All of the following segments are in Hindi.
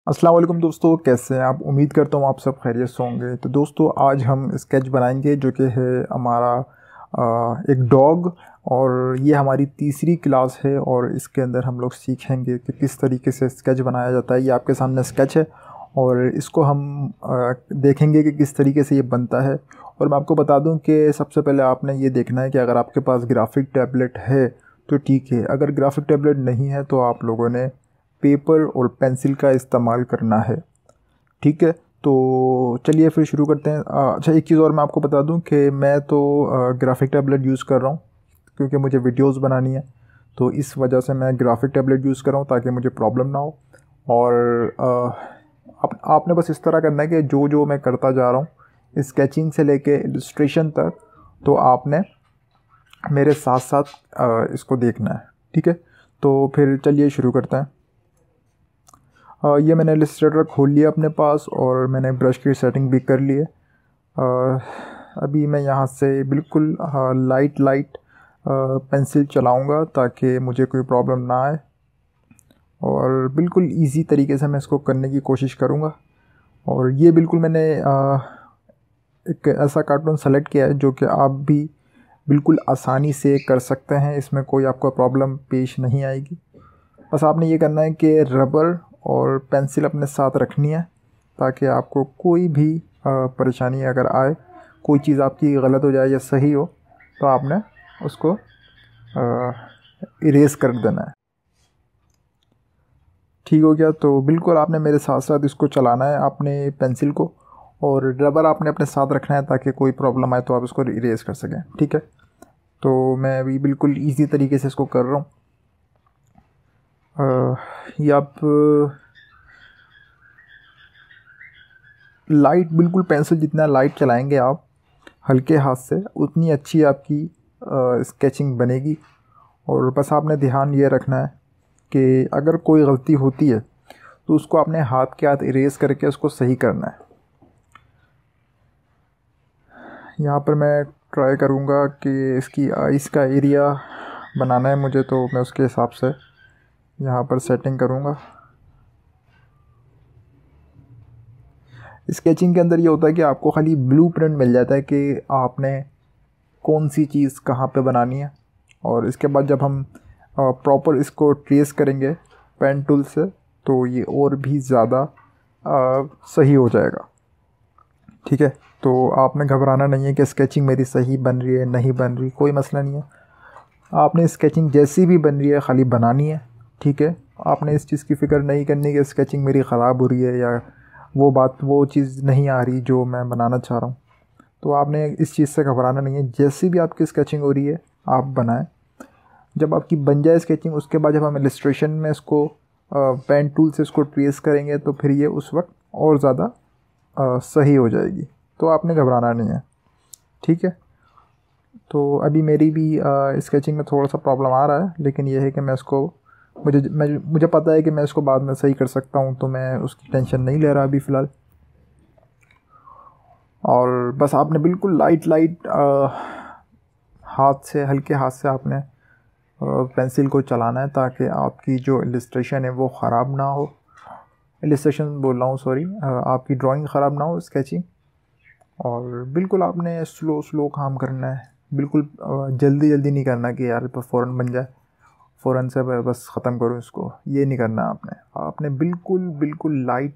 अस्सलाम वालेकुम दोस्तों, कैसे हैं आप। उम्मीद करता हूँ आप सब खैरियत से होंगे। तो दोस्तों आज हम स्केच बनाएंगे जो कि है हमारा एक डॉग। और ये हमारी तीसरी क्लास है और इसके अंदर हम लोग सीखेंगे कि किस तरीके से स्केच बनाया जाता है। ये आपके सामने स्केच है और इसको हम देखेंगे कि किस तरीके से ये बनता है। और मैं आपको बता दूं कि सबसे पहले आपने ये देखना है कि अगर आपके पास ग्राफिक टैबलेट है तो ठीक है, अगर ग्राफिक टैबलेट नहीं है तो आप लोगों ने पेपर और पेंसिल का इस्तेमाल करना है। ठीक है, तो चलिए फिर शुरू करते हैं। अच्छा, एक चीज़ और मैं आपको बता दूं कि मैं तो ग्राफिक टैबलेट यूज़ कर रहा हूँ क्योंकि मुझे वीडियोस बनानी है। तो इस वजह से मैं ग्राफिक टैबलेट यूज़ कर रहा हूँ ताकि मुझे प्रॉब्लम ना हो। और आपने बस इस तरह करना है कि जो जो मैं करता जा रहा हूँ स्केचिंग से लेके इलस्ट्रेशन तक, तो आपने मेरे साथ साथ इसको देखना है। ठीक है, तो फिर चलिए शुरू करते हैं। ये मैंने इलस्ट्रेटर खोल लिया अपने पास और मैंने ब्रश की सेटिंग भी कर ली है। अभी मैं यहाँ से बिल्कुल लाइट लाइट पेंसिल चलाऊँगा ताकि मुझे कोई प्रॉब्लम ना आए और बिल्कुल इजी तरीके से मैं इसको करने की कोशिश करूँगा। और ये बिल्कुल मैंने एक ऐसा कार्टून सेलेक्ट किया है जो कि आप भी बिल्कुल आसानी से कर सकते हैं, इसमें कोई आपको प्रॉब्लम पेश नहीं आएगी। बस आपने ये करना है कि रबर और पेंसिल अपने साथ रखनी है ताकि आपको कोई भी परेशानी अगर आए, कोई चीज़ आपकी गलत हो जाए या सही हो, तो आपने उसको इरेज कर देना है। ठीक हो गया, तो बिल्कुल आपने मेरे साथ साथ इसको चलाना है आपने पेंसिल को, और रबर आपने अपने साथ रखना है ताकि कोई प्रॉब्लम आए तो आप इसको इरेज कर सकें। ठीक है, तो मैं अभी बिल्कुल इजी तरीके से इसको कर रहा हूँ। ये आप लाइट, बिल्कुल पेंसिल जितना लाइट चलाएंगे आप हल्के हाथ से, उतनी अच्छी आपकी स्केचिंग बनेगी। और बस आपने ध्यान ये रखना है कि अगर कोई गलती होती है तो उसको अपने हाथ के हाथ इरेज करके उसको सही करना है। यहाँ पर मैं ट्राई करूँगा कि इसकी आइस का एरिया बनाना है मुझे, तो मैं उसके हिसाब से यहाँ पर सेटिंग करूँगा। स्केचिंग के अंदर ये होता है कि आपको खाली ब्लूप्रिंट मिल जाता है कि आपने कौन सी चीज़ कहाँ पे बनानी है, और इसके बाद जब हम प्रॉपर इसको ट्रेस करेंगे पेन टूल से तो ये और भी ज़्यादा सही हो जाएगा। ठीक है, तो आपने घबराना नहीं है कि स्केचिंग मेरी सही बन रही है नहीं बन रही, कोई मसला नहीं है। आपने स्केचिंग जैसी भी बन रही है खाली बनानी है। ठीक है, आपने इस चीज़ की फ़िक्र नहीं करनी कि स्केचिंग मेरी ख़राब हो रही है या वो चीज़ नहीं आ रही जो मैं बनाना चाह रहा हूँ। तो आपने इस चीज़ से घबराना नहीं है, जैसी भी आपकी स्केचिंग हो रही है आप बनाएं। जब आपकी बन जाए स्केचिंग, उसके बाद जब हम इलस्ट्रेशन में इसको पेन टूल से इसको ट्रेस करेंगे तो फिर ये उस वक्त और ज़्यादा सही हो जाएगी। तो आपने घबराना नहीं है। ठीक है, तो अभी मेरी भी स्केचिंग में थोड़ा सा प्रॉब्लम आ रहा है, लेकिन यह है कि मैं इसको मुझे पता है कि मैं इसको बाद में सही कर सकता हूँ, तो मैं उसकी टेंशन नहीं ले रहा अभी फ़िलहाल। और बस आपने बिल्कुल लाइट लाइट हाथ से, हल्के हाथ से आपने पेंसिल को चलाना है ताकि आपकी जो इलस्ट्रेशन है वो ख़राब ना हो। इलस्ट्रेशन बोल रहा हूँ, सॉरी, आपकी ड्राइंग ख़राब ना हो, स्केचिंग। और बिल्कुल आपने स्लो स्लो काम करना है, बिल्कुल जल्दी जल्दी नहीं करना कि यार तो फ़ौरन बन जाए, फ़ौरन से बस ख़त्म करो इसको, ये नहीं करना। आपने बिल्कुल बिल्कुल लाइट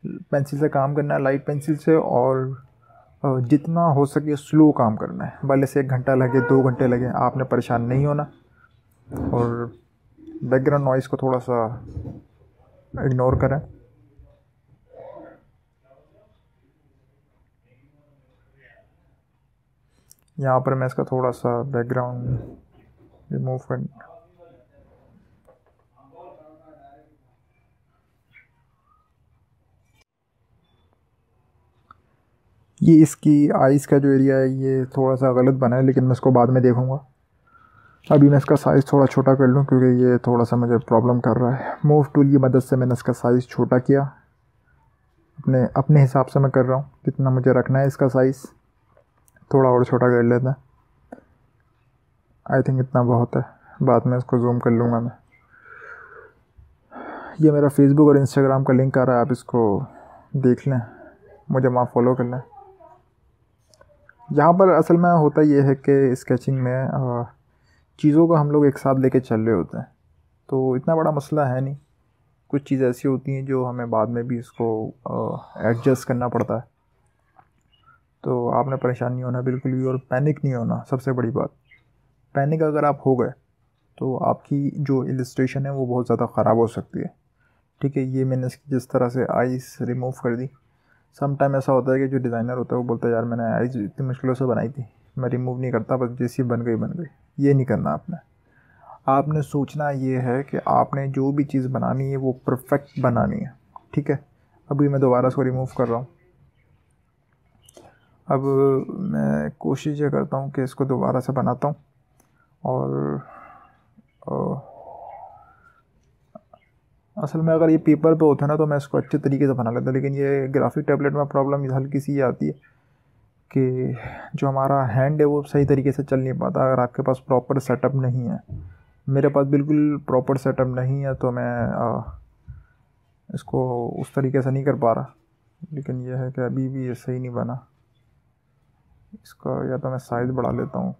पेंसिल से काम करना है, लाइट पेंसिल से। और जितना हो सके स्लो काम करना है, भले से 1 घंटा लगे 2 घंटे लगे, आपने परेशान नहीं होना। और बैकग्राउंड नॉइज़ को थोड़ा सा इग्नोर करें। यहाँ पर मैं इसका थोड़ा सा बैकग्राउंड रिमूव कर, ये इसकी आइज़ का जो एरिया है ये थोड़ा सा गलत बना है, लेकिन मैं इसको बाद में देखूँगा। अभी मैं इसका साइज़ थोड़ा छोटा कर लूँ क्योंकि ये थोड़ा सा मुझे प्रॉब्लम कर रहा है। मूव टूल की मदद से मैंने इसका साइज़ छोटा किया, अपने अपने हिसाब से मैं कर रहा हूँ कितना मुझे रखना है इसका साइज़। थोड़ा और छोटा कर लेते हैं, आई थिंक इतना बहुत है, बाद में इसको जूम कर लूँगा मैं। ये मेरा फेसबुक और इंस्टाग्राम का लिंक आ रहा है, आप इसको देख लें, मुझे वहाँ फॉलो कर लें। यहाँ पर असल में होता ये है कि स्केचिंग में चीज़ों को हम लोग एक साथ लेके चल रहे होते हैं, तो इतना बड़ा मसला है नहीं। कुछ चीज़ ऐसी होती हैं जो हमें बाद में भी इसको एडजस्ट करना पड़ता है, तो आपने परेशान नहीं होना बिल्कुल भी, और पैनिक नहीं होना। सबसे बड़ी बात, पैनिक अगर आप हो गए तो आपकी जो इलस्ट्रेशन है वो बहुत ज़्यादा ख़राब हो सकती है। ठीक है, ये मैंने इसकी जिस तरह से आइज़ रिमूव कर दी। सम टाइम ऐसा होता है कि जो डिज़ाइनर होता है वो बोलता है यार मैंने आइज़ इतनी मुश्किलों से बनाई थी, मैं रिमूव नहीं करता, बस जैसी बन गई बन गई। ये नहीं करना आपने सोचना ये है कि आपने जो भी चीज़ बनानी है वो परफेक्ट बनानी है। ठीक है, अभी मैं दोबारा इसको रिमूव कर रहा हूँ। अब मैं कोशिश ये करता हूँ कि इसको दोबारा से बनाता हूँ, और असल में अगर ये पेपर पे होता है ना तो मैं इसको अच्छे तरीके से बना लेता, लेकिन ये ग्राफिक टैबलेट में प्रॉब्लम हल्की सी ये आती है कि जो हमारा हैंड है वो सही तरीके से चल नहीं पाता अगर आपके पास प्रॉपर सेटअप नहीं है। मेरे पास बिल्कुल प्रॉपर सेटअप नहीं है, तो मैं इसको उस तरीके से नहीं कर पा रहा। लेकिन यह है कि अभी भी ये सही नहीं बना। इसका या तो मैं साइज़ बढ़ा लेता हूँ,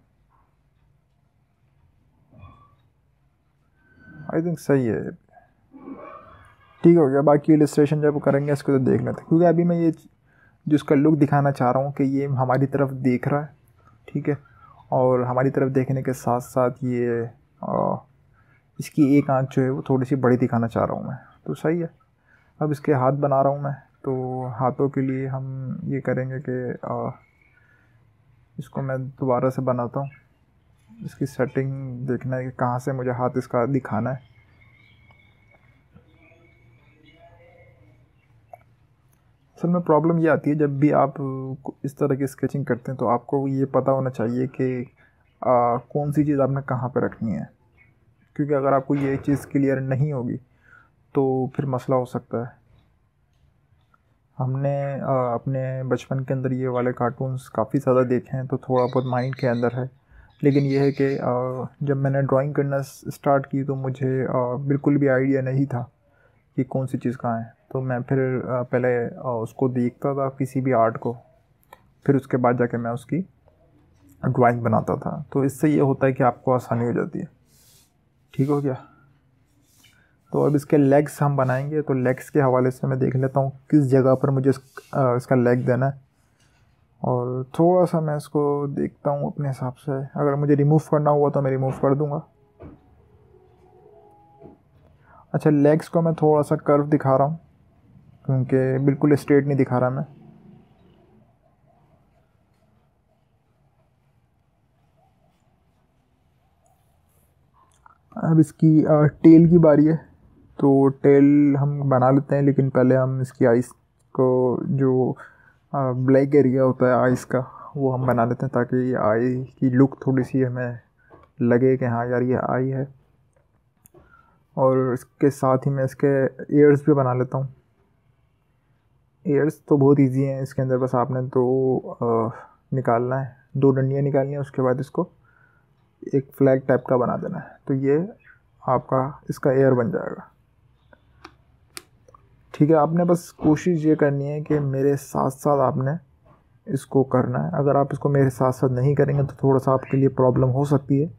आई थिंक सही है, ठीक हो गया। बाकी इलस्ट्रेशन जब करेंगे इसको तो देख लेते हैं, क्योंकि अभी मैं ये जो इसका लुक दिखाना चाह रहा हूँ कि ये हमारी तरफ देख रहा है। ठीक है, और हमारी तरफ देखने के साथ साथ ये इसकी एक आँख जो है वो थोड़ी सी बड़ी दिखाना चाह रहा हूँ मैं, तो सही है। अब इसके हाथ बना रहा हूँ मैं, तो हाथों के लिए हम ये करेंगे कि इसको मैं दोबारा से बनाता हूँ। इसकी सेटिंग देखना है कि कहाँ से मुझे हाथ इसका दिखाना है। असल में प्रॉब्लम ये आती है जब भी आप इस तरह की स्केचिंग करते हैं तो आपको ये पता होना चाहिए कि कौन सी चीज़ आपने कहाँ पे रखनी है, क्योंकि अगर आपको ये चीज़ क्लियर नहीं होगी तो फिर मसला हो सकता है। हमने अपने बचपन के अंदर ये वाले कार्टून्स काफ़ी ज़्यादा देखे हैं, तो थोड़ा बहुत माइंड के अंदर है। लेकिन यह है कि जब मैंने ड्राइंग करना स्टार्ट की तो मुझे बिल्कुल भी आइडिया नहीं था कि कौन सी चीज़ कहाँ है। तो मैं फिर पहले उसको देखता था किसी भी आर्ट को, फिर उसके बाद जाके मैं उसकी ड्राइंग बनाता था। तो इससे ये होता है कि आपको आसानी हो जाती है। ठीक हो गया। तो अब इसके लेग्स हम बनाएंगे, तो लेग्स के हवाले से मैं देख लेता हूँ किस जगह पर मुझे इसका लेग देना है, और थोड़ा सा मैं इसको देखता हूँ अपने हिसाब से। अगर मुझे रिमूव करना हुआ तो मैं रिमूव कर दूँगा। अच्छा, लेग्स को मैं थोड़ा सा कर्व दिखा रहा हूँ क्योंकि बिल्कुल स्ट्रेट नहीं दिखा रहा मैं। अब इसकी टेल की बारी है, तो टेल हम बना लेते हैं, लेकिन पहले हम इसकी आइज़ को, जो ब्लैक एरिया होता है आइज़ का, वो हम बना लेते हैं ताकि आई की लुक थोड़ी सी हमें लगे कि हाँ यार ये आई है। और इसके साथ ही मैं इसके एयर्स भी बना लेता हूँ। एयर्स तो बहुत इजी हैं, इसके अंदर बस आपने निकालना है, 2 डंडियाँ निकालनी है, उसके बाद इसको एक फ्लैग टाइप का बना देना है, तो ये आपका इसका एयर बन जाएगा। ठीक है, आपने बस कोशिश ये करनी है कि मेरे साथ साथ आपने इसको करना है। अगर आप इसको मेरे साथ साथ नहीं करेंगे तो थोड़ा सा आपके लिए प्रॉब्लम हो सकती है।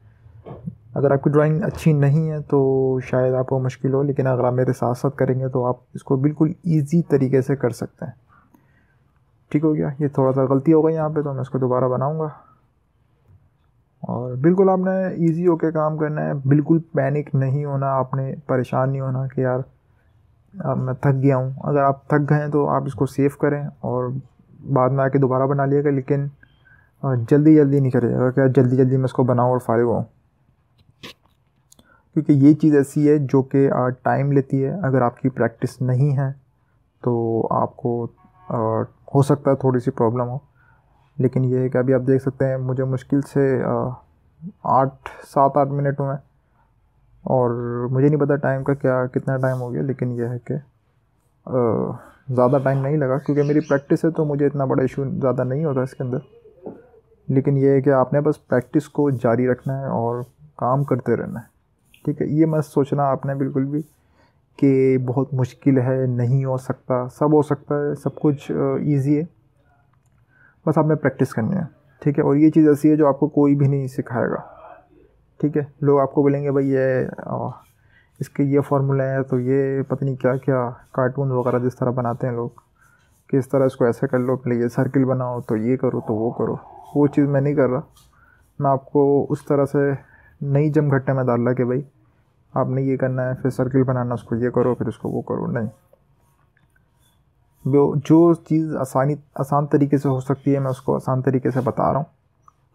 अगर आपकी ड्राइंग अच्छी नहीं है तो शायद आपको मुश्किल हो, लेकिन अगर आप मेरे साथ साथ करेंगे तो आप इसको बिल्कुल ईजी तरीके से कर सकते हैं। ठीक हो गया। ये थोड़ा सा गलती हो गई यहाँ पे, तो मैं इसको दोबारा बनाऊँगा। और बिल्कुल आपने ईजी होके काम करना है, बिल्कुल पैनिक नहीं होना, आपने परेशान नहीं होना कि यार अब मैं थक गया हूँ। अगर आप थक गए हैं तो आप इसको सेव करें और बाद में आके दोबारा बना लिएगा, लेकिन जल्दी जल्दी नहीं करिएगा क्या जल्दी जल्दी मैं इसको बनाऊँ और फारिग हूँ, क्योंकि ये चीज़ ऐसी है जो कि टाइम लेती है। अगर आपकी प्रैक्टिस नहीं है तो आपको हो सकता है थोड़ी सी प्रॉब्लम हो, लेकिन ये है कि अभी आप देख सकते हैं मुझे मुश्किल से 7-8 मिनट हुए, और मुझे नहीं पता टाइम का कितना टाइम हो गया, लेकिन यह है कि ज़्यादा टाइम नहीं लगा क्योंकि मेरी प्रैक्टिस है, तो मुझे इतना बड़ा इशू ज़्यादा नहीं होता इसके अंदर। लेकिन यह है कि आपने बस प्रैक्टिस को जारी रखना है और काम करते रहना है। ठीक है, ये मत सोचना आपने बिल्कुल भी कि बहुत मुश्किल है, नहीं हो सकता, सब हो सकता है, सब कुछ ईजी है, बस आपने प्रैक्टिस करनी है। ठीक है, और ये चीज़ ऐसी है जो आपको कोई भी नहीं सिखाएगा। ठीक है, लोग आपको बोलेंगे भाई ये इसके ये फार्मूला है, तो ये पता नहीं क्या क्या कार्टून वगैरह जिस तरह बनाते हैं लोग कि इस तरह इसको ऐसे कर लो, पहले ये सर्किल बनाओ, तो ये करो, तो वो करो। वो चीज़ मैं नहीं कर रहा। मैं आपको उस तरह से नहीं जमघट्टे में डाल रहा कि भाई आपने ये करना है, फिर सर्किल बनाना, उसको ये करो, फिर उसको वो करो। नहीं, जो चीज़ आसान तरीके से हो सकती है मैं उसको आसान तरीके से बता रहा हूँ।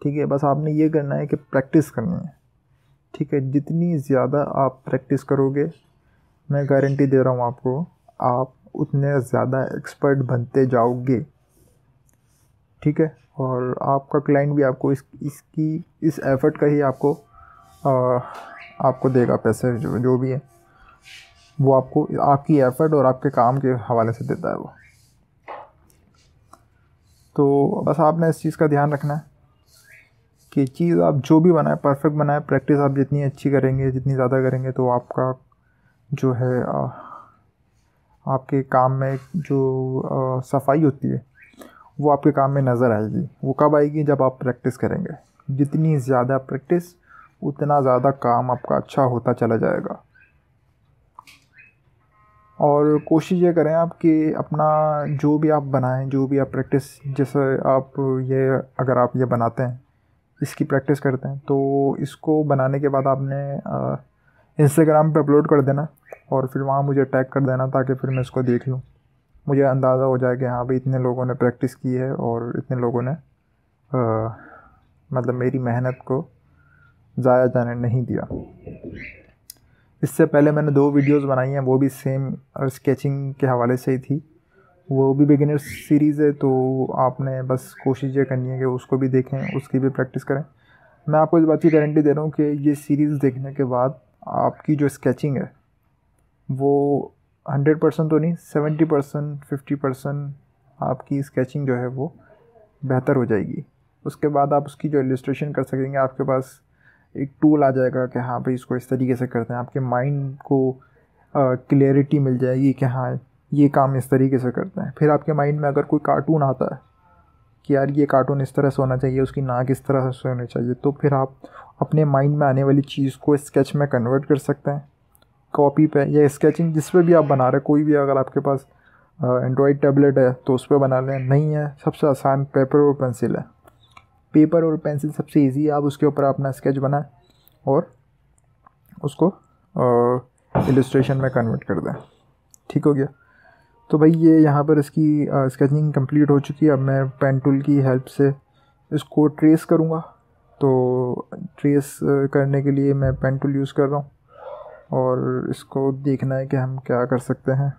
ठीक है, बस आपने ये करना है कि प्रैक्टिस करनी है। ठीक है, जितनी ज़्यादा आप प्रैक्टिस करोगे, मैं गारंटी दे रहा हूँ आपको, आप उतने ज़्यादा एक्सपर्ट बनते जाओगे। ठीक है, और आपका क्लाइंट भी आपको इस एफर्ट का ही आपको देगा पैसे, जो भी है वो आपको आपकी एफर्ट और आपके काम के हवाले से देता है वो। तो बस आपने इस चीज़ का ध्यान रखना है कि चीज़ आप जो भी बनाए परफेक्ट बनाए। प्रैक्टिस आप जितनी अच्छी करेंगे, जितनी ज़्यादा करेंगे, तो आपका जो है आपके काम में जो सफाई होती है वो आपके काम में नज़र आएगी। वो कब आएगी? जब आप प्रैक्टिस करेंगे। जितनी ज़्यादा प्रैक्टिस, उतना ज़्यादा काम आपका अच्छा होता चला जाएगा। और कोशिश ये करें आप कि अपना जो भी आप बनाएं, जो भी आप प्रैक्टिस, जैसे आप ये अगर आप ये बनाते हैं, इसकी प्रैक्टिस करते हैं, तो इसको बनाने के बाद आपने इंस्टाग्राम पे अपलोड कर देना और फिर वहाँ मुझे टैग कर देना, ताकि फिर मैं इसको देख लूँ, मुझे अंदाज़ा हो जाए कि हाँ भाई इतने लोगों ने प्रैक्टिस की है और इतने लोगों ने मतलब मेरी मेहनत को ज़ाया जाने नहीं दिया। इससे पहले मैंने 2 वीडियोस बनाई हैं, वो भी सेम स्केचिंग के हवाले से ही थी। वो भी बिगिनर्स सीरीज़ है, तो आपने बस कोशिश ये करनी है कि उसको भी देखें, उसकी भी प्रैक्टिस करें। मैं आपको इस बात की गारंटी दे रहा हूँ कि ये सीरीज़ देखने के बाद आपकी जो स्केचिंग है वो 100% तो नहीं, 70% 50% आपकी स्केचिंग जो है वो बेहतर हो जाएगी। उसके बाद आप उसकी जो इलस्ट्रेशन कर सकेंगे, आपके पास एक टूल आ जाएगा कि हाँ भाई इसको इस तरीके से करते हैं। आपके माइंड को क्लियरिटी मिल जाएगी कि हाँ ये काम इस तरीके से करते हैं। फिर आपके माइंड में अगर कोई कार्टून आता है कि यार ये कार्टून इस तरह से होना चाहिए, उसकी नाक इस तरह से होनी चाहिए, तो फिर आप अपने माइंड में आने वाली चीज़ को स्केच में कन्वर्ट कर सकते हैं, कॉपी पे या स्केचिंग जिस पे भी आप बना रहे, कोई भी अगर आपके पास एंड्रॉयड टैबलेट है तो उस पर बना लें। नहीं है, सबसे आसान पेपर और पेंसिल है। पेपर और पेंसिल सबसे इजी है। आप उसके ऊपर अपना स्केच बनाएं और उसको इलस्ट्रेशन में कन्वर्ट कर दें। ठीक हो गया? तो भाई ये यहाँ पर इसकी स्केचिंग कंप्लीट हो चुकी है। अब मैं पेन टूल की हेल्प से इसको ट्रेस करूँगा। तो ट्रेस करने के लिए मैं पेन टूल यूज़ कर रहा हूँ और इसको देखना है कि हम क्या कर सकते हैं।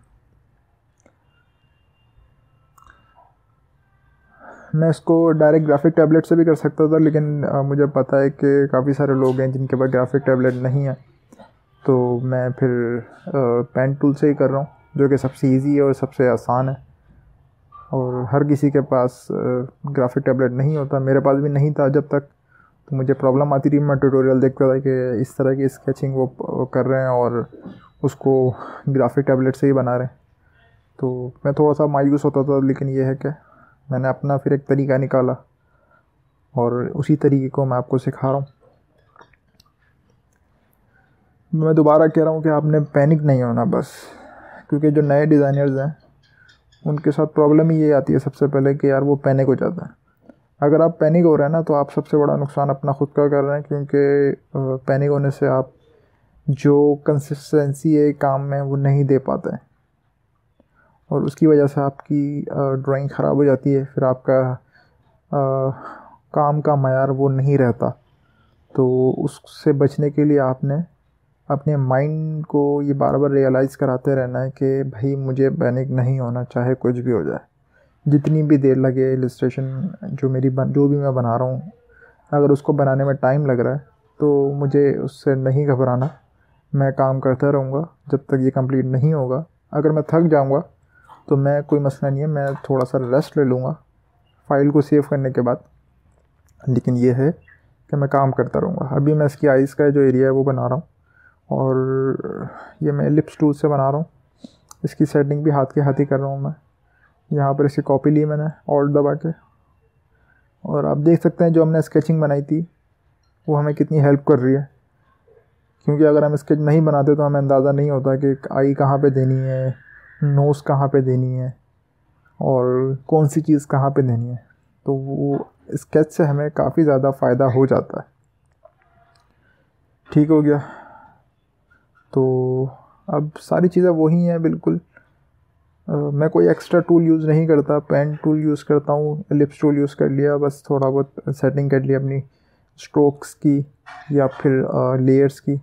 मैं इसको डायरेक्ट ग्राफिक टैबलेट से भी कर सकता था, लेकिन मुझे पता है कि काफ़ी सारे लोग हैं जिनके पास ग्राफिक टैबलेट नहीं है, तो मैं फिर पेन टूल से ही कर रहा हूँ, जो कि सबसे इजी है और सबसे आसान है। और हर किसी के पास ग्राफिक टैबलेट नहीं होता। मेरे पास भी नहीं था जब तक, तो मुझे प्रॉब्लम आती थी। मैं ट्यूटोरियल देखता था कि इस तरह की स्केचिंग वो कर रहे हैं और उसको ग्राफिक टैबलेट से ही बना रहे हैं, तो मैं थोड़ा सा मायूस होता था। लेकिन ये है कि मैंने अपना फिर एक तरीका निकाला और उसी तरीके को मैं आपको सिखा रहा हूँ। मैं दोबारा कह रहा हूँ कि आपने पैनिक नहीं होना बस, क्योंकि जो नए डिज़ाइनर्स हैं उनके साथ प्रॉब्लम ही ये आती है सबसे पहले कि यार वो पैनिक हो जाता है। अगर आप पैनिक हो रहे हैं ना, तो आप सबसे बड़ा नुकसान अपना खुद का कर रहे हैं, क्योंकि पैनिक होने से आप जो कंसिस्टेंसी है काम में वो नहीं दे पाते हैं और उसकी वजह से आपकी ड्राइंग ख़राब हो जाती है। फिर आपका काम का मयार वो नहीं रहता। तो उससे बचने के लिए आपने अपने माइंड को ये बार बार रियलाइज़ कराते रहना है कि भाई मुझे पैनिक नहीं होना, चाहे कुछ भी हो जाए, जितनी भी देर लगे। इलस्ट्रेशन जो भी मैं बना रहा हूँ, अगर उसको बनाने में टाइम लग रहा है तो मुझे उससे नहीं घबराना। मैं काम करता रहूँगा जब तक ये कंप्लीट नहीं होगा। अगर मैं थक जाऊँगा तो मैं कोई मसला नहीं है, मैं थोड़ा सा रेस्ट ले लूँगा फ़ाइल को सेव करने के बाद। लेकिन ये है कि मैं काम करता रहूँगा। अभी मैं इसकी आइज़ का जो एरिया है वो बना रहा हूँ और ये मैं एलिप्स टूल से बना रहा हूँ। इसकी सेटिंग भी हाथ के हाथ ही कर रहा हूँ मैं। यहाँ पर इसकी कॉपी ली मैंने ऑल्ट दबा के, और आप देख सकते हैं जो हमने स्केचिंग बनाई थी वो हमें कितनी हेल्प कर रही है। क्योंकि अगर हम स्केच नहीं बनाते तो हमें अंदाज़ा नहीं होता कि आई कहाँ पे देनी है, नोज़ कहाँ पे देनी है, और कौन सी चीज़ कहाँ पे देनी है। तो वो स्केच से हमें काफ़ी ज़्यादा फ़ायदा हो जाता है। ठीक हो गया। तो अब सारी चीज़ें वही हैं बिल्कुल। मैं कोई एक्स्ट्रा टूल यूज़ नहीं करता, पेन टूल यूज़ करता हूँ, एलिप्स टूल यूज़ कर लिया, बस थोड़ा बहुत सेटिंग कर लिया अपनी स्ट्रोक्स की या फिर लेयर्स की,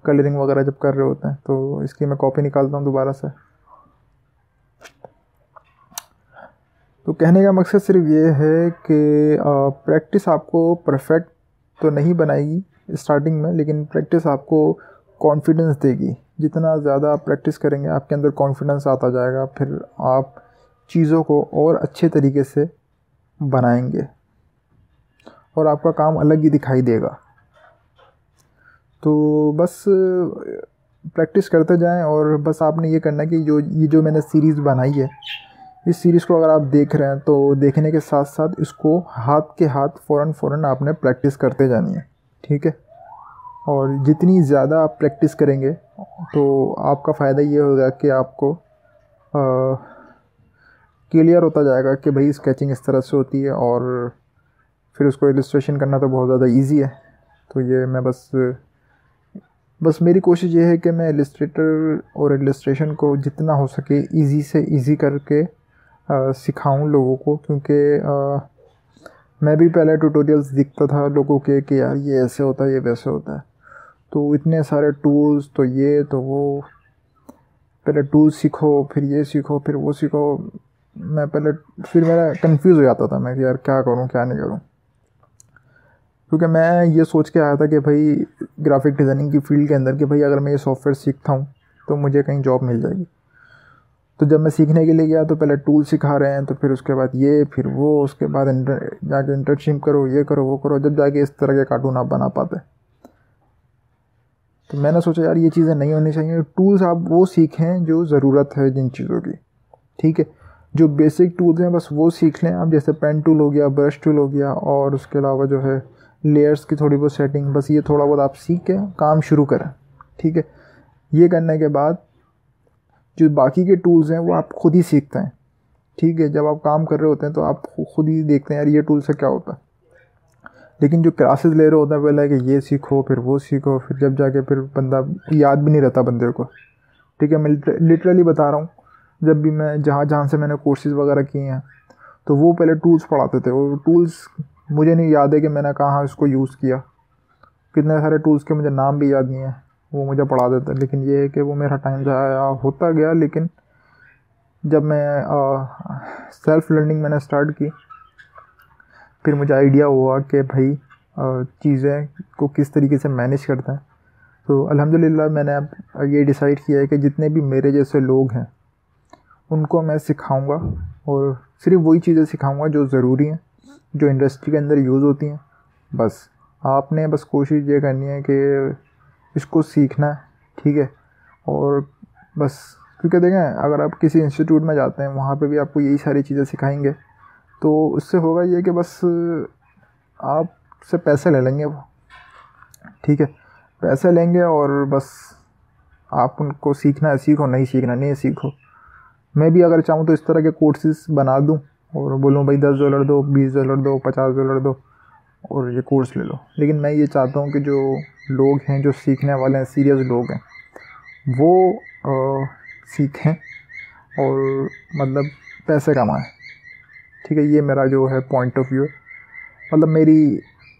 कलरिंग वगैरह जब कर रहे होते हैं। तो इसकी मैं कॉपी निकालता हूँ दोबारा से। तो कहने का मकसद सिर्फ ये है कि प्रैक्टिस आपको परफेक्ट तो नहीं बनाएगी स्टार्टिंग में, लेकिन प्रैक्टिस आपको कॉन्फिडेंस देगी। जितना ज़्यादा आप प्रैक्टिस करेंगे आपके अंदर कॉन्फिडेंस आता जाएगा, फिर आप चीज़ों को और अच्छे तरीके से बनाएंगे और आपका काम अलग ही दिखाई देगा। तो बस प्रैक्टिस करते जाएं, और बस आपने ये करना है कि जो मैंने सीरीज़ बनाई है, इस सीरीज़ को अगर आप देख रहे हैं तो देखने के साथ साथ इसको हाथ के हाथ फ़ौरन आपने प्रैक्टिस करते जानी है। ठीक है। और जितनी ज़्यादा आप प्रैक्टिस करेंगे तो आपका फ़ायदा ये होगा कि आपको क्लियर होता जाएगा कि भाई स्केचिंग इस तरह से होती है, और फिर उसको इलस्ट्रेशन करना तो बहुत ज़्यादा इजी है। तो ये मैं बस मेरी कोशिश ये है कि मैं इलस्ट्रेटर और इलस्ट्रेशन को जितना हो सके इजी से इजी करके सिखाऊं लोगों को। क्योंकि मैं भी पहले ट्यूटोरियल्स देखता था लोगों के कि यार ये ऐसे होता है, ये वैसे होता है, तो इतने सारे टूल्स, तो ये तो वो, पहले टूल्स सीखो फिर ये सीखो फिर वो सीखो। फिर मेरा कंफ्यूज हो जाता था मैं कि यार क्या करूं क्या नहीं करूं। क्योंकि मैं ये सोच के आया था कि भाई ग्राफिक डिज़ाइनिंग की फील्ड के अंदर कि भाई अगर मैं ये सॉफ्टवेयर सीखता हूँ तो मुझे कहीं जॉब मिल जाएगी। तो जब मैं सीखने के लिए गया तो पहले टूल सिखा रहे हैं, तो फिर उसके बाद ये फिर वो, उसके बाद जाके इंटर्नशिप करो, ये करो वो करो, जब जाके इस तरह के कार्टून आप बना पाते। तो मैंने सोचा यार ये चीज़ें नहीं होनी चाहिए। टूल्स आप वो सीखें जो ज़रूरत है जिन चीज़ों की। ठीक है। जो बेसिक टूल्स हैं बस वो सीख लें आप, जैसे पेन टूल हो गया, ब्रश टूल हो गया, और उसके अलावा जो है लेयर्स की थोड़ी बहुत सेटिंग, बस ये थोड़ा बहुत आप सीख के काम शुरू करें। ठीक है। ये करने के बाद जो बाकी के टूल्स हैं वो आप खुद ही सीखते हैं। ठीक है। जब आप काम कर रहे होते हैं तो आप खुद ही देखते हैं यार ये टूल से क्या होता है। लेकिन जो क्लासेस ले रहे होते हैं पहले कि ये सीखो फिर वो सीखो, फिर जब जाके फिर बंदा याद भी नहीं रहता बंदे को। ठीक है। मैं लिटरली बता रहा हूँ, जब भी मैं जहाँ से मैंने कोर्सेज़ वगैरह किए हैं तो वो पहले टूल्स पढ़ाते थे। वो टूल्स मुझे नहीं याद है कि मैंने कहाँ इसको यूज़ किया, कितने सारे टूल्स के मुझे नाम भी याद नहीं है, वो मुझे पढ़ा देते। लेकिन ये है कि वो मेरा टाइम ज़ाया होता गया। लेकिन जब मैं सेल्फ़ लर्निंग मैंने स्टार्ट की, फिर मुझे आइडिया हुआ कि भाई चीज़ें को किस तरीके से मैनेज करते हैं। तो अल्हम्दुलिल्लाह मैंने अब ये डिसाइड किया है कि जितने भी मेरे जैसे लोग हैं उनको मैं सिखाऊंगा, और सिर्फ वही चीज़ें सिखाऊंगा जो ज़रूरी हैं, जो इंडस्ट्री के अंदर यूज़ होती हैं। बस आपने बस कोशिश ये करनी है कि इसको सीखना है। ठीक है। और बस क्योंकि देखें अगर आप किसी इंस्टीट्यूट में जाते हैं वहाँ पे भी आपको यही सारी चीज़ें सिखाएंगे, तो उससे होगा ये कि बस आपसे पैसे ले लेंगे वो। ठीक है। पैसे लेंगे और बस आप उनको सीखना है सीखो, नहीं सीखना नहीं है सीखो। मैं भी अगर चाहूँ तो इस तरह के कोर्सेज बना दूँ और बोलूँ भाई $10 दो, $20 दो, $50 दो और ये कोर्स ले लो। लेकिन मैं ये चाहता हूँ कि जो लोग हैं, जो सीखने वाले हैं, सीरियस लोग हैं, वो सीखें और मतलब पैसे कमाएं। ठीक है। ये मेरा जो है पॉइंट ऑफ व्यू है। मतलब मेरी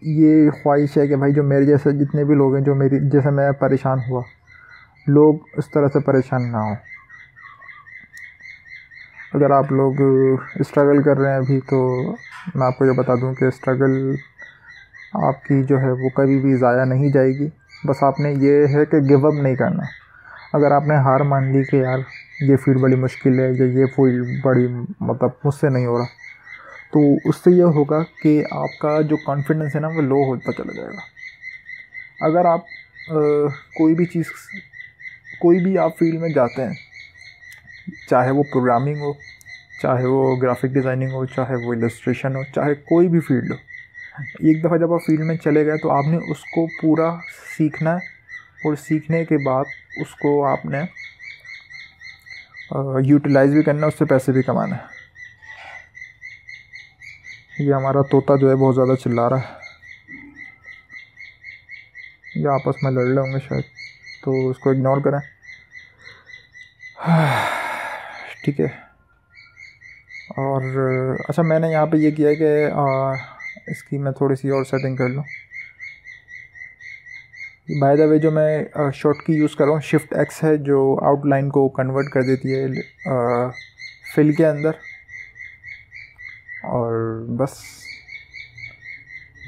ये ख्वाहिश है कि भाई जो मेरे जैसे जितने भी लोग हैं, जो मेरी जैसे मैं परेशान हुआ, लोग इस तरह से परेशान ना हो। अगर आप लोग स्ट्रगल कर रहे हैं अभी, तो मैं आपको ये बता दूं कि स्ट्रगल आपकी जो है वो कभी भी ज़ाया नहीं जाएगी। बस आपने ये है कि गिव अप नहीं करना। अगर आपने हार मान ली कि यार ये फील्ड बड़ी मुश्किल है या ये फील्ड बड़ी मतलब मुझसे नहीं हो रहा, तो उससे ये होगा कि आपका जो कॉन्फिडेंस है ना वो लो होता चला जाएगा। अगर आप कोई भी चीज़, कोई भी आप फील्ड में जाते हैं, चाहे वो प्रोग्रामिंग हो, चाहे वो ग्राफिक डिज़ाइनिंग हो, चाहे वो इलस्ट्रेशन हो, चाहे कोई भी फील्ड हो, एक दफ़ा जब आप फील्ड में चले गए तो आपने उसको पूरा सीखना है, और सीखने के बाद उसको आपने यूटिलाइज़ भी करना है, उससे पैसे भी कमाना है। ये हमारा तोता जो है बहुत ज़्यादा चिल्ला रहा है, ये आपस में लड़ रहे होंगे शायद, तो उसको इग्नोर करें। ठीक है। और अच्छा, मैंने यहाँ पे ये किया है कि इसकी मैं थोड़ी सी और सेटिंग कर लूँ। बाय द वे जो मैं शॉर्ट की यूज़ कर रहा हूँ, शिफ्ट एक्स है, जो आउटलाइन को कन्वर्ट कर देती है फिल के अंदर। और बस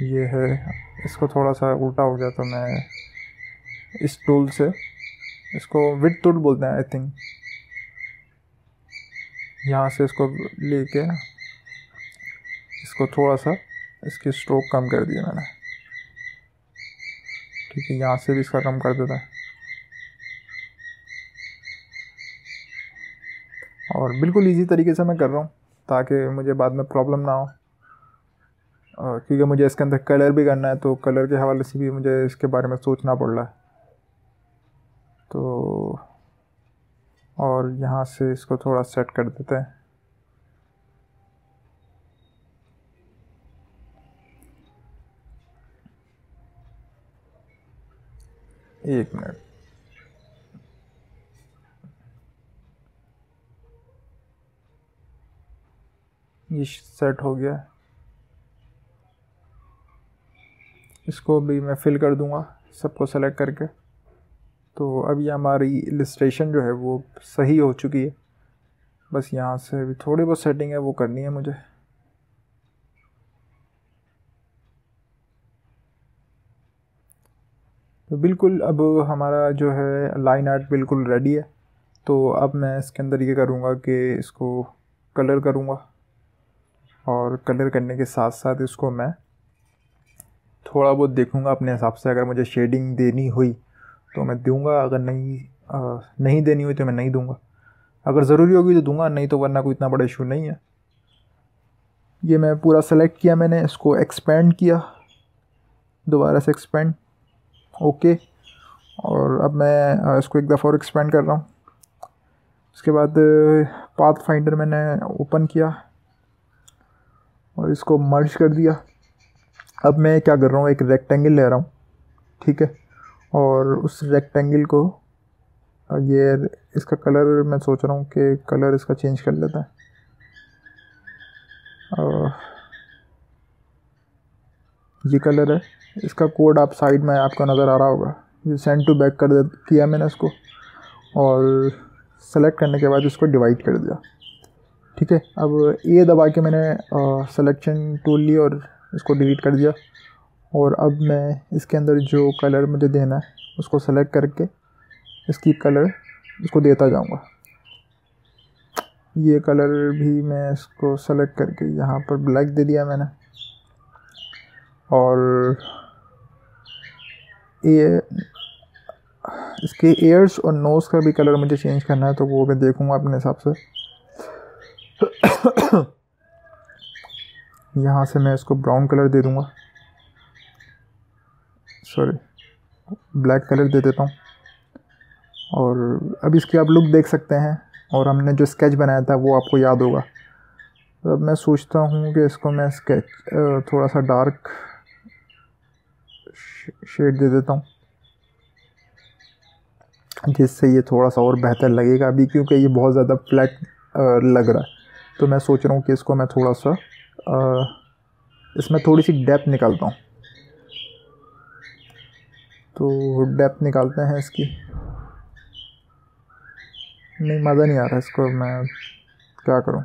ये है, इसको थोड़ा सा उल्टा हो गया तो मैं इस टूल से, इसको विड्थ टूल बोलते हैं आई थिंक, यहाँ से इसको लेके इसको थोड़ा सा इसकी स्ट्रोक कम कर दिया मैंने। ठीक है, यहाँ से भी इसका कम कर देता है। और बिल्कुल इजी तरीके से मैं कर रहा हूँ ताकि मुझे बाद में प्रॉब्लम ना हो, क्योंकि मुझे इसके अंदर कलर भी करना है, तो कलर के हवाले से भी मुझे इसके बारे में सोचना पड़ रहा है। तो और यहाँ से इसको थोड़ा सेट कर देते हैं। एक मिनट, ये सेट हो गया है। इसको भी मैं फिल कर दूंगा सबको सेलेक्ट करके। तो अब ये हमारी इलस्ट्रेशन जो है वो सही हो चुकी है। बस यहाँ से भी थोड़ी बहुत सेटिंग है वो करनी है मुझे। तो बिल्कुल अब हमारा जो है लाइन आर्ट बिल्कुल रेडी है। तो अब मैं इसके अंदर ये करूँगा कि इसको कलर करूँगा, और कलर करने के साथ साथ इसको मैं थोड़ा बहुत देखूँगा अपने हिसाब से। अगर मुझे शेडिंग देनी हुई तो मैं दूँगा, अगर नहीं देनी हुई तो मैं नहीं दूँगा। अगर ज़रूरी होगी तो दूँगा, नहीं तो वरना कोई इतना बड़ा इशू नहीं है। ये मैं पूरा सेलेक्ट किया मैंने, इसको एक्सपेंड किया, दोबारा से एक्सपेंड, ओके। और अब मैं इसको एक दफ़ा और एक्सपेंड कर रहा हूँ। उसके बाद पाथ फाइंडर मैंने ओपन किया और इसको मर्ज कर दिया। अब मैं क्या कर रहा हूँ, एक रेक्टेंगल ले रहा हूँ, ठीक है। और उस रेक्टेंगल को ये इसका कलर मैं सोच रहा हूँ कि कलर इसका चेंज कर लेता है। ये कलर है, इसका कोड आप साइड में आपको नज़र आ रहा होगा। ये सेंड टू बैक कर दे किया मैंने इसको, और सेलेक्ट करने के बाद इसको डिवाइड कर दिया, ठीक है। अब ये दबा के मैंने सिलेक्शन टूल ली और इसको डिलीट कर दिया। और अब मैं इसके अंदर जो कलर मुझे देना है उसको सेलेक्ट करके इसकी कलर इसको देता जाऊंगा। ये कलर भी मैं इसको सेलेक्ट करके यहाँ पर ब्लैक दे दिया मैंने। और ये इसके एयर्स और नोज़ का भी कलर मुझे चेंज करना है, तो वो मैं देखूँगा अपने हिसाब से। यहाँ से मैं इसको ब्राउन कलर दे दूँगा, सॉरी ब्लैक कलर दे देता हूँ। और अब इसकी आप लुक देख सकते हैं, और हमने जो स्केच बनाया था वो आपको याद होगा। तो अब मैं सोचता हूँ कि इसको मैं स्केच थोड़ा सा डार्क शेड दे देता हूँ, जिससे ये थोड़ा सा और बेहतर लगेगा अभी, क्योंकि ये बहुत ज़्यादा फ्लैट लग रहा है। तो मैं सोच रहा हूँ कि इसको मैं थोड़ा सा इसमें थोड़ी सी डेप्थ निकालता हूँ। तो डेप्थ निकालते हैं इसकी। नहीं, मज़ा नहीं आ रहा इसको, मैं क्या करूँ।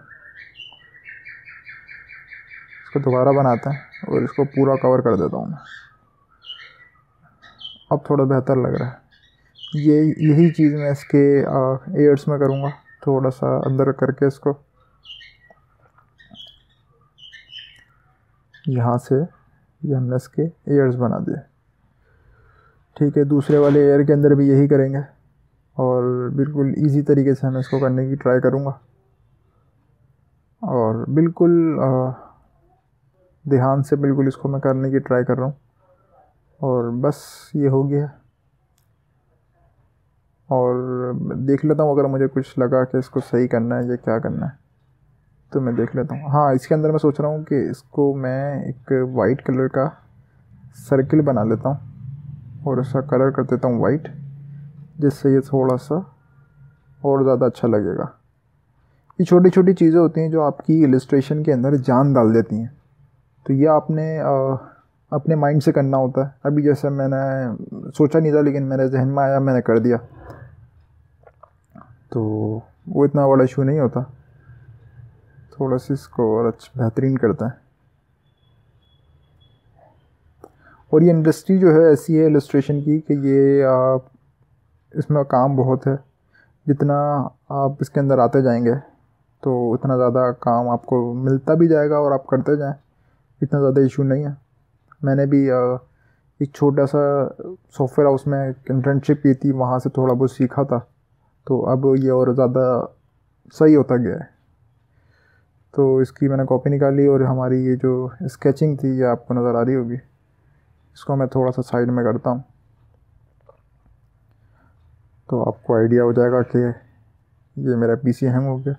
इसको दोबारा बनाते हैं और इसको पूरा कवर कर देता हूँ मैं। अब थोड़ा बेहतर लग रहा है। यही चीज़ मैं इसके एयर्स में करूँगा, थोड़ा सा अंदर करके इसको यहाँ से ये हमने इसके एयर्स बना दिए। ठीक है, दूसरे वाले एयर के अंदर भी यही करेंगे और बिल्कुल इजी तरीके से मैं इसको करने की ट्राई करूँगा और बिल्कुल ध्यान से बिल्कुल इसको मैं करने की ट्राई कर रहा हूँ। और बस ये हो गया और देख लेता हूँ अगर मुझे कुछ लगा कि इसको सही करना है या क्या करना है तो मैं देख लेता हूँ। हाँ, इसके अंदर मैं सोच रहा हूँ कि इसको मैं एक वाइट कलर का सर्किल बना लेता हूँ और इसका कलर कर देता हूँ वाइट, जिससे ये थोड़ा सा और ज़्यादा अच्छा लगेगा। ये छोटी छोटी चीज़ें होती हैं जो आपकी इलस्ट्रेशन के अंदर जान डाल देती हैं, तो ये आपने अपने माइंड से करना होता है। अभी जैसे मैंने सोचा नहीं था लेकिन मेरे जहन में आया, मैंने कर दिया, तो वो इतना बड़ा इशू नहीं होता। थोड़ा सा इसको और अच्छा बेहतरीन करता है। और ये इंडस्ट्री जो है ऐसी है इलस्ट्रेशन की कि ये इसमें काम बहुत है। जितना आप इसके अंदर आते जाएंगे तो उतना ज़्यादा काम आपको मिलता भी जाएगा और आप करते जाएं, इतना ज़्यादा इशू नहीं है। मैंने भी एक छोटा सा सॉफ्टवेयर हाउस में इंटर्नशिप की थी, वहाँ से थोड़ा बहुत सीखा था, तो अब ये और ज़्यादा सही होता गया है। तो इसकी मैंने कॉपी निकाली और हमारी ये जो स्केचिंग थी ये आपको नज़र आ रही होगी। इसको मैं थोड़ा सा साइड में करता हूँ तो आपको आइडिया हो जाएगा कि ये मेरा पीसी हैंग हो गया।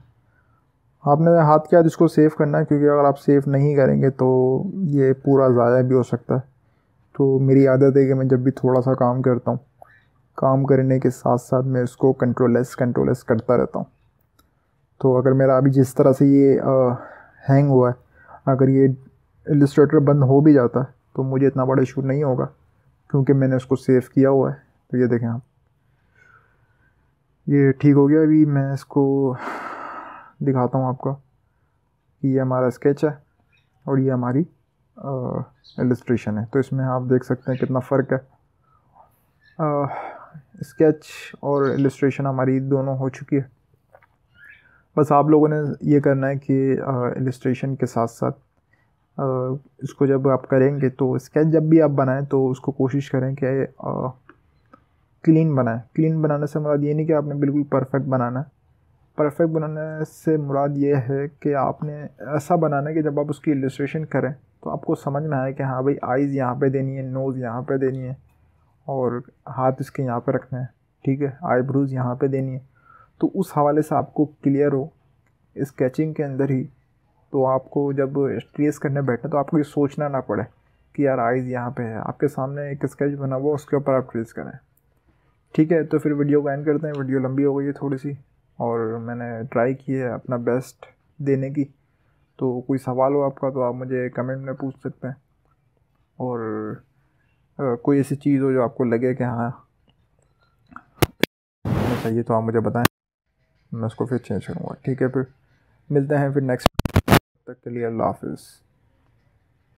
आपने हाथ के हाथ इसको सेव करना है, क्योंकि अगर आप सेव नहीं करेंगे तो ये पूरा ज़ाया भी हो सकता है। तो मेरी आदत है कि मैं जब भी थोड़ा सा काम करता हूँ, काम करने के साथ साथ मैं इसको कंट्रोल एस करता रहता हूँ। तो अगर मेरा अभी जिस तरह से ये हैंग हुआ है, अगर ये इलस्ट्रेटर बंद हो भी जाता है तो मुझे इतना बड़ा इशू नहीं होगा, क्योंकि मैंने उसको सेव किया हुआ है। तो ये देखें आप, ये ठीक हो गया। अभी मैं इसको दिखाता हूँ आपको कि ये हमारा स्केच है और ये हमारी इलस्ट्रेशन है। तो इसमें आप देख सकते हैं कितना फ़र्क है। स्केच और इलस्ट्रेशन हमारी दोनों हो चुकी है। बस आप लोगों ने ये करना है कि इलस्ट्रेशन के साथ साथ इसको जब आप करेंगे तो स्केच जब भी आप बनाएं तो उसको कोशिश करें कि क्लीन बनाएं। क्लीन बनाने से मुराद ये नहीं कि आपने बिल्कुल परफेक्ट बनाना है। परफेक्ट बनाने से मुराद ये है कि आपने ऐसा बनाना है कि जब आप उसकी इलस्ट्रेशन करें तो आपको समझ में आए कि हाँ भाई, आइज़ यहाँ पे देनी है, नोज़ यहाँ पे देनी है और हाथ इसके यहाँ पे रखना है, ठीक है, आईब्रोज यहाँ पे देनी है। तो उस हवाले से आपको क्लियर हो स्केचिंग के अंदर ही, तो आपको जब ट्रेस करने बैठे तो आपको ये सोचना ना पड़े कि यार आइज़ यहाँ पे है। आपके सामने एक स्केच बना हुआ, उसके ऊपर आप ट्रेस करें। ठीक है, तो फिर वीडियो को एंड करते हैं। वीडियो लंबी हो गई है थोड़ी सी और मैंने ट्राई की है अपना बेस्ट देने की। तो कोई सवाल हो आपका तो आप मुझे कमेंट में पूछ सकते हैं, और कोई ऐसी चीज़ हो जो आपको लगे कि हाँ चाहिए तो आप मुझे बताएं, मैं उसको फिर चेंज करूँगा। ठीक है, फिर मिलते हैं फिर नेक्स्ट। तक के लिए अल्लाह हाफिज़।